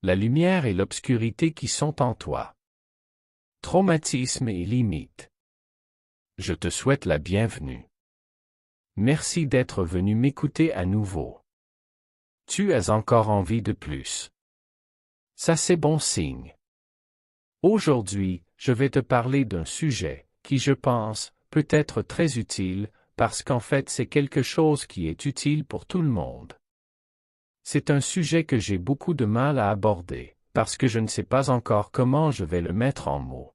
la lumière et l'obscurité qui sont en toi. Traumatisme et limites. Je te souhaite la bienvenue. Merci d'être venu m'écouter à nouveau. Tu as encore envie de plus. Ça c'est bon signe. Aujourd'hui, je vais te parler d'un sujet qui, je pense, peut être très utile, parce qu'en fait c'est quelque chose qui est utile pour tout le monde. C'est un sujet que j'ai beaucoup de mal à aborder, parce que je ne sais pas encore comment je vais le mettre en mots.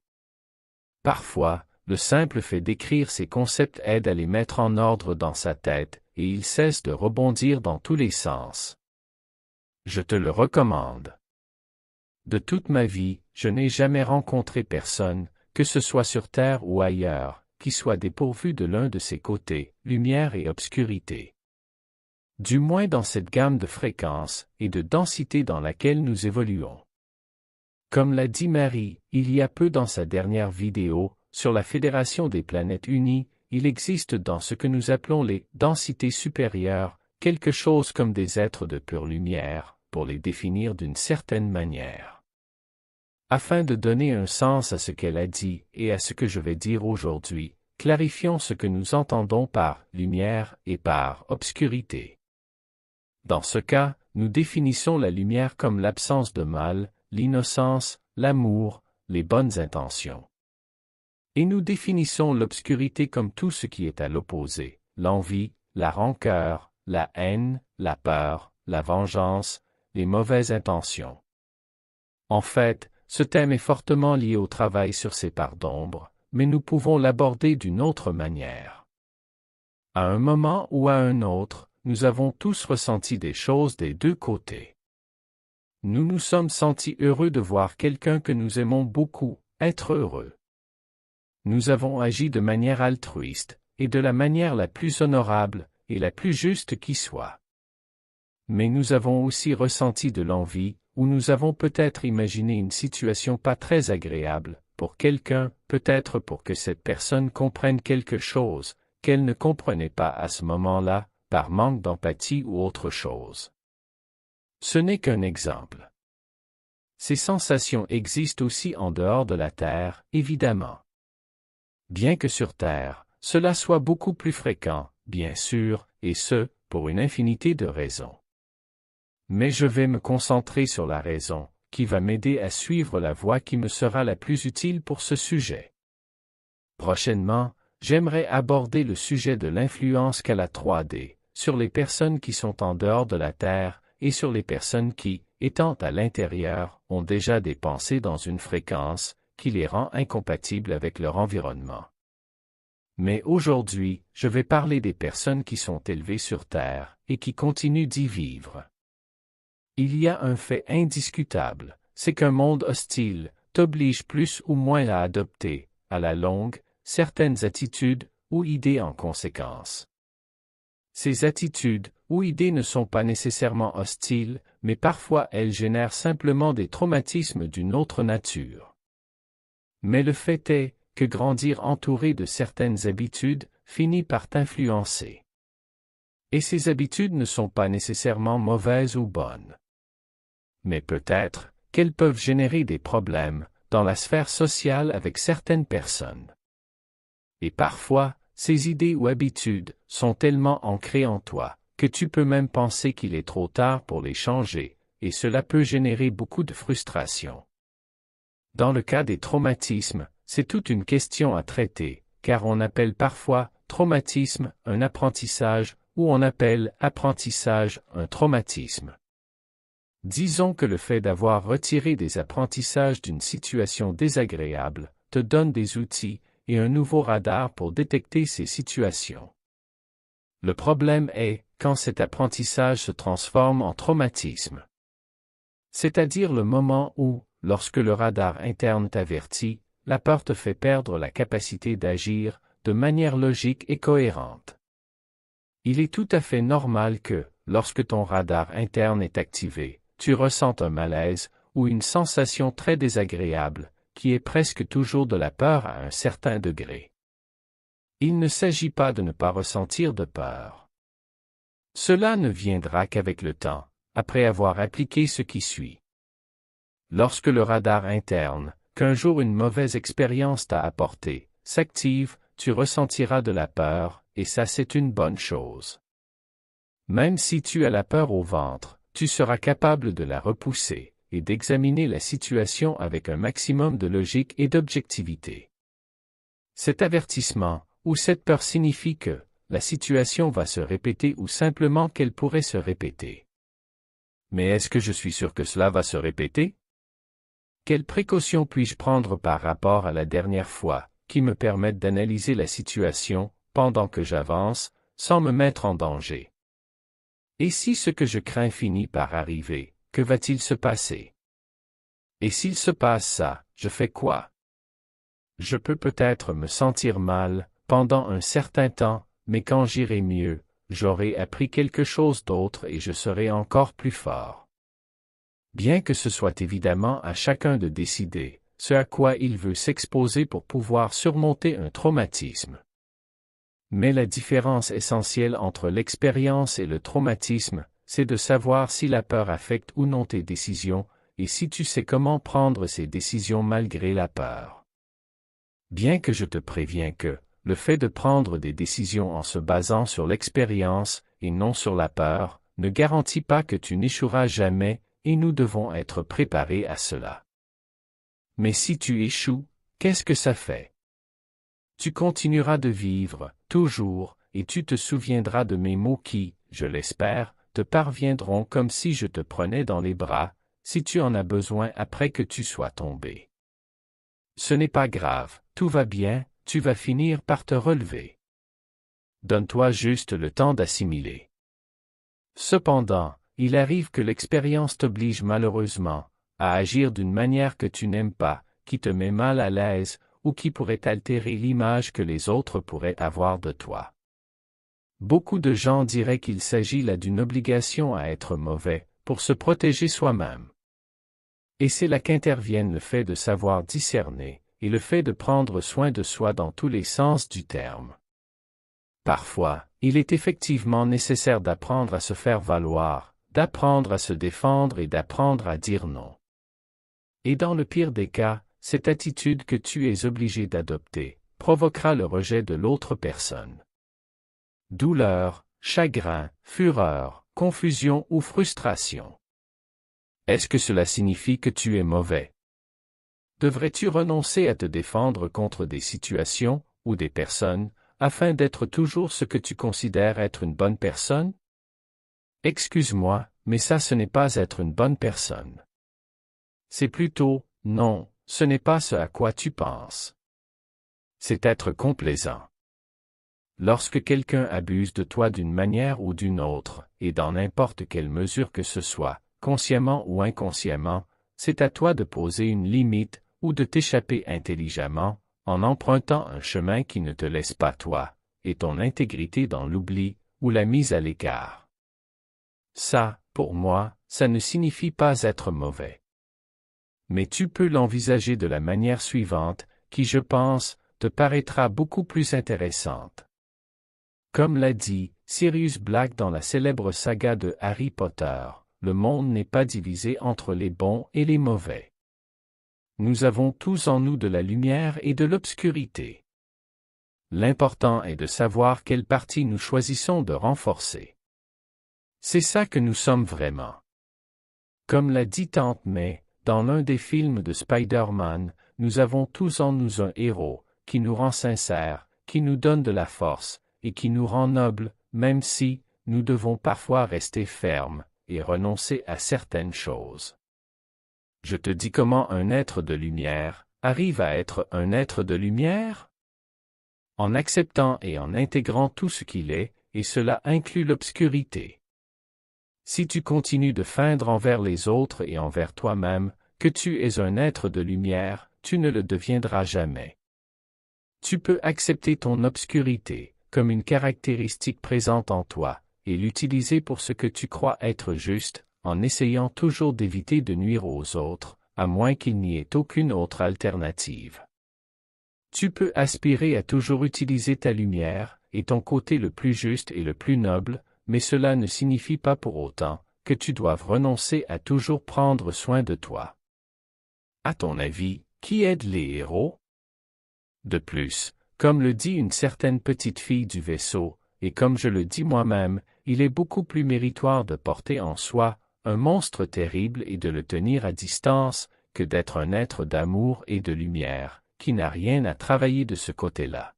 Parfois, le simple fait d'écrire ces concepts aide à les mettre en ordre dans sa tête, et il cesse de rebondir dans tous les sens. Je te le recommande. De toute ma vie, je n'ai jamais rencontré personne, que ce soit sur Terre ou ailleurs, qui soit dépourvu de l'un de ces côtés, lumière et obscurité. Du moins dans cette gamme de fréquences et de densité dans laquelle nous évoluons. Comme l'a dit Marie, il y a peu dans sa dernière vidéo, sur la Fédération des planètes unies, il existe dans ce que nous appelons les densités supérieures, quelque chose comme des êtres de pure lumière, pour les définir d'une certaine manière. Afin de donner un sens à ce qu'elle a dit et à ce que je vais dire aujourd'hui, clarifions ce que nous entendons par lumière et par obscurité. Dans ce cas, nous définissons la lumière comme l'absence de mal, l'innocence, l'amour, les bonnes intentions. Et nous définissons l'obscurité comme tout ce qui est à l'opposé, l'envie, la rancœur, la haine, la peur, la vengeance, les mauvaises intentions. En fait, ce thème est fortement lié au travail sur ces parts d'ombre, mais nous pouvons l'aborder d'une autre manière. À un moment ou à un autre, nous avons tous ressenti des choses des deux côtés. Nous nous sommes sentis heureux de voir quelqu'un que nous aimons beaucoup être heureux. Nous avons agi de manière altruiste, et de la manière la plus honorable et la plus juste qui soit. Mais nous avons aussi ressenti de l'envie, où nous avons peut-être imaginé une situation pas très agréable, pour quelqu'un, peut-être pour que cette personne comprenne quelque chose, qu'elle ne comprenait pas à ce moment-là, par manque d'empathie ou autre chose. Ce n'est qu'un exemple. Ces sensations existent aussi en dehors de la Terre, évidemment. Bien que sur Terre, cela soit beaucoup plus fréquent, bien sûr, et ce, pour une infinité de raisons. Mais je vais me concentrer sur la raison, qui va m'aider à suivre la voie qui me sera la plus utile pour ce sujet. Prochainement, j'aimerais aborder le sujet de l'influence qu'a la 3D, sur les personnes qui sont en dehors de la Terre, et sur les personnes qui, étant à l'intérieur, ont déjà des pensées dans une fréquence, qui les rend incompatibles avec leur environnement. Mais aujourd'hui, je vais parler des personnes qui sont élevées sur Terre, et qui continuent d'y vivre. Il y a un fait indiscutable, c'est qu'un monde hostile t'oblige plus ou moins à adopter, à la longue, certaines attitudes ou idées en conséquence. Ces attitudes ou idées ne sont pas nécessairement hostiles, mais parfois elles génèrent simplement des traumatismes d'une autre nature. Mais le fait est que grandir entouré de certaines habitudes finit par t'influencer. Et ces habitudes ne sont pas nécessairement mauvaises ou bonnes. Mais peut-être qu'elles peuvent générer des problèmes dans la sphère sociale avec certaines personnes. Et parfois, ces idées ou habitudes sont tellement ancrées en toi que tu peux même penser qu'il est trop tard pour les changer, et cela peut générer beaucoup de frustration. Dans le cas des traumatismes, c'est toute une question à traiter, car on appelle parfois traumatisme un apprentissage, ou on appelle apprentissage un traumatisme. Disons que le fait d'avoir retiré des apprentissages d'une situation désagréable te donne des outils et un nouveau radar pour détecter ces situations. Le problème est quand cet apprentissage se transforme en traumatisme. C'est-à-dire le moment où, lorsque le radar interne t'avertit, la peur te fait perdre la capacité d'agir de manière logique et cohérente. Il est tout à fait normal que, lorsque ton radar interne est activé, tu ressentes un malaise ou une sensation très désagréable, qui est presque toujours de la peur à un certain degré. Il ne s'agit pas de ne pas ressentir de peur. Cela ne viendra qu'avec le temps, après avoir appliqué ce qui suit. Lorsque le radar interne, qu'un jour une mauvaise expérience t'a apporté, s'active, tu ressentiras de la peur, et ça c'est une bonne chose. Même si tu as la peur au ventre, tu seras capable de la repousser, et d'examiner la situation avec un maximum de logique et d'objectivité. Cet avertissement, ou cette peur signifie que la situation va se répéter ou simplement qu'elle pourrait se répéter. Mais est-ce que je suis sûr que cela va se répéter? Quelles précautions puis-je prendre par rapport à la dernière fois, qui me permettent d'analyser la situation, pendant que j'avance, sans me mettre en danger? Et si ce que je crains finit par arriver, que va-t-il se passer? Et s'il se passe ça, je fais quoi? Je peux peut-être me sentir mal, pendant un certain temps, mais quand j'irai mieux, j'aurai appris quelque chose d'autre et je serai encore plus fort. Bien que ce soit évidemment à chacun de décider ce à quoi il veut s'exposer pour pouvoir surmonter un traumatisme. Mais la différence essentielle entre l'expérience et le traumatisme, c'est de savoir si la peur affecte ou non tes décisions, et si tu sais comment prendre ces décisions malgré la peur. Bien que je te préviens que le fait de prendre des décisions en se basant sur l'expérience et non sur la peur ne garantit pas que tu n'échoueras jamais, et nous devons être préparés à cela. Mais si tu échoues, qu'est-ce que ça fait? Tu continueras de vivre, toujours, et tu te souviendras de mes mots qui, je l'espère, te parviendront comme si je te prenais dans les bras, si tu en as besoin après que tu sois tombé. Ce n'est pas grave, tout va bien, tu vas finir par te relever. Donne-toi juste le temps d'assimiler. Cependant, il arrive que l'expérience t'oblige malheureusement à agir d'une manière que tu n'aimes pas, qui te met mal à l'aise, ou qui pourrait altérer l'image que les autres pourraient avoir de toi. Beaucoup de gens diraient qu'il s'agit là d'une obligation à être mauvais, pour se protéger soi-même. Et c'est là qu'interviennent le fait de savoir discerner, et le fait de prendre soin de soi dans tous les sens du terme. Parfois, il est effectivement nécessaire d'apprendre à se faire valoir, d'apprendre à se défendre et d'apprendre à dire non. Et dans le pire des cas, cette attitude que tu es obligé d'adopter provoquera le rejet de l'autre personne. Douleur, chagrin, fureur, confusion ou frustration. Est-ce que cela signifie que tu es mauvais? Devrais-tu renoncer à te défendre contre des situations ou des personnes, afin d'être toujours ce que tu considères être une bonne personne? Excuse-moi, mais ça ce n'est pas être une bonne personne. C'est plutôt, non, ce n'est pas ce à quoi tu penses. C'est être complaisant. Lorsque quelqu'un abuse de toi d'une manière ou d'une autre, et dans n'importe quelle mesure que ce soit, consciemment ou inconsciemment, c'est à toi de poser une limite, ou de t'échapper intelligemment, en empruntant un chemin qui ne te laisse pas toi, et ton intégrité dans l'oubli, ou la mise à l'écart. Ça, pour moi, ça ne signifie pas être mauvais. Mais tu peux l'envisager de la manière suivante, qui je pense, te paraîtra beaucoup plus intéressante. Comme l'a dit Sirius Black dans la célèbre saga de Harry Potter, le monde n'est pas divisé entre les bons et les mauvais. Nous avons tous en nous de la lumière et de l'obscurité. L'important est de savoir quelle partie nous choisissons de renforcer. C'est ça que nous sommes vraiment. Comme l'a dit Tante May, dans l'un des films de Spider-Man, nous avons tous en nous un héros, qui nous rend sincères, qui nous donne de la force, et qui nous rend nobles, même si, nous devons parfois rester fermes, et renoncer à certaines choses. Je te dis comment un être de lumière arrive à être un être de lumière? En acceptant et en intégrant tout ce qu'il est, et cela inclut l'obscurité. Si tu continues de feindre envers les autres et envers toi-même, que tu es un être de lumière, tu ne le deviendras jamais. Tu peux accepter ton obscurité, comme une caractéristique présente en toi, et l'utiliser pour ce que tu crois être juste, en essayant toujours d'éviter de nuire aux autres, à moins qu'il n'y ait aucune autre alternative. Tu peux aspirer à toujours utiliser ta lumière, et ton côté le plus juste et le plus noble, mais cela ne signifie pas pour autant que tu doives renoncer à toujours prendre soin de toi. À ton avis, qui aide les héros? De plus, comme le dit une certaine petite fille du vaisseau, et comme je le dis moi-même, il est beaucoup plus méritoire de porter en soi un monstre terrible et de le tenir à distance, que d'être un être d'amour et de lumière, qui n'a rien à travailler de ce côté-là.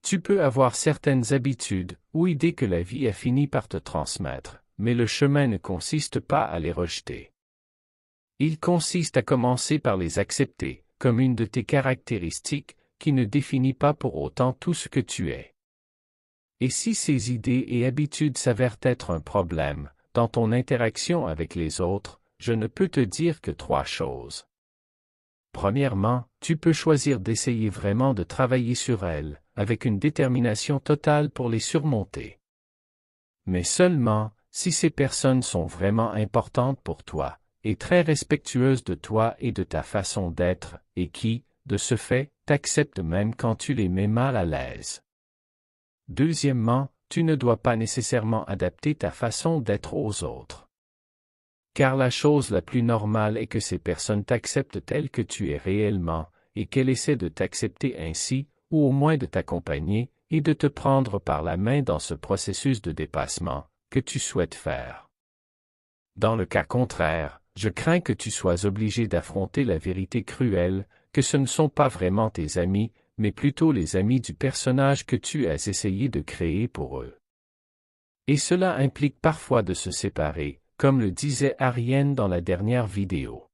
Tu peux avoir certaines habitudes ou idées que la vie a fini par te transmettre, mais le chemin ne consiste pas à les rejeter. Il consiste à commencer par les accepter, comme une de tes caractéristiques, qui ne définit pas pour autant tout ce que tu es. Et si ces idées et habitudes s'avèrent être un problème, dans ton interaction avec les autres, je ne peux te dire que 3 choses. Premièrement, tu peux choisir d'essayer vraiment de travailler sur elles, avec une détermination totale pour les surmonter. Mais seulement, si ces personnes sont vraiment importantes pour toi, et très respectueuses de toi et de ta façon d'être, et qui, de ce fait, t'acceptent même quand tu les mets mal à l'aise. Deuxièmement, tu ne dois pas nécessairement adapter ta façon d'être aux autres. Car la chose la plus normale est que ces personnes t'acceptent tel que tu es réellement, et qu'elles essaient de t'accepter ainsi, ou au moins de t'accompagner, et de te prendre par la main dans ce processus de dépassement que tu souhaites faire. Dans le cas contraire, je crains que tu sois obligé d'affronter la vérité cruelle, que ce ne sont pas vraiment tes amis, mais plutôt les amis du personnage que tu as essayé de créer pour eux. Et cela implique parfois de se séparer, comme le disait Ariane dans la dernière vidéo.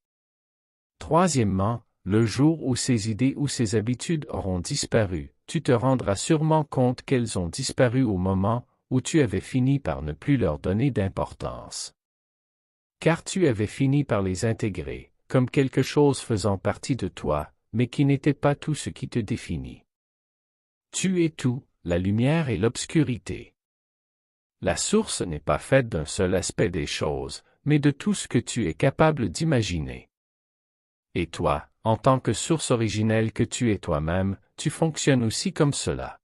Troisièmement, le jour où ces idées ou ces habitudes auront disparu, tu te rendras sûrement compte qu'elles ont disparu au moment où tu avais fini par ne plus leur donner d'importance. Car tu avais fini par les intégrer, comme quelque chose faisant partie de toi, mais qui n'était pas tout ce qui te définit. Tu es tout, la lumière et l'obscurité. La source n'est pas faite d'un seul aspect des choses, mais de tout ce que tu es capable d'imaginer. Et toi, en tant que source originelle que tu es toi-même, tu fonctionnes aussi comme cela.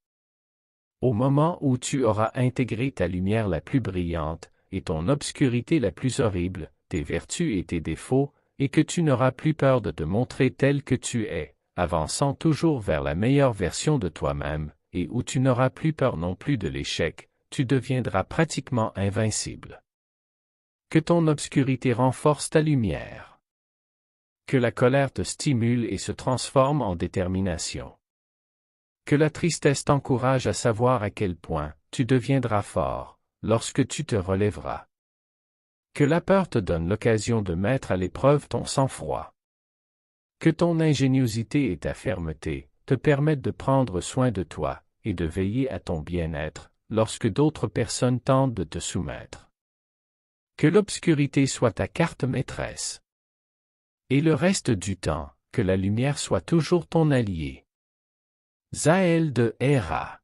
Au moment où tu auras intégré ta lumière la plus brillante, et ton obscurité la plus horrible, tes vertus et tes défauts, et que tu n'auras plus peur de te montrer tel que tu es, avançant toujours vers la meilleure version de toi-même, et où tu n'auras plus peur non plus de l'échec, tu deviendras pratiquement invincible. Que ton obscurité renforce ta lumière. Que la colère te stimule et se transforme en détermination. Que la tristesse t'encourage à savoir à quel point tu deviendras fort, lorsque tu te relèveras. Que la peur te donne l'occasion de mettre à l'épreuve ton sang-froid. Que ton ingéniosité et ta fermeté te permettent de prendre soin de toi et de veiller à ton bien-être lorsque d'autres personnes tentent de te soumettre. Que l'obscurité soit ta carte maîtresse. Et le reste du temps, que la lumière soit toujours ton allié. Zaël de Héra.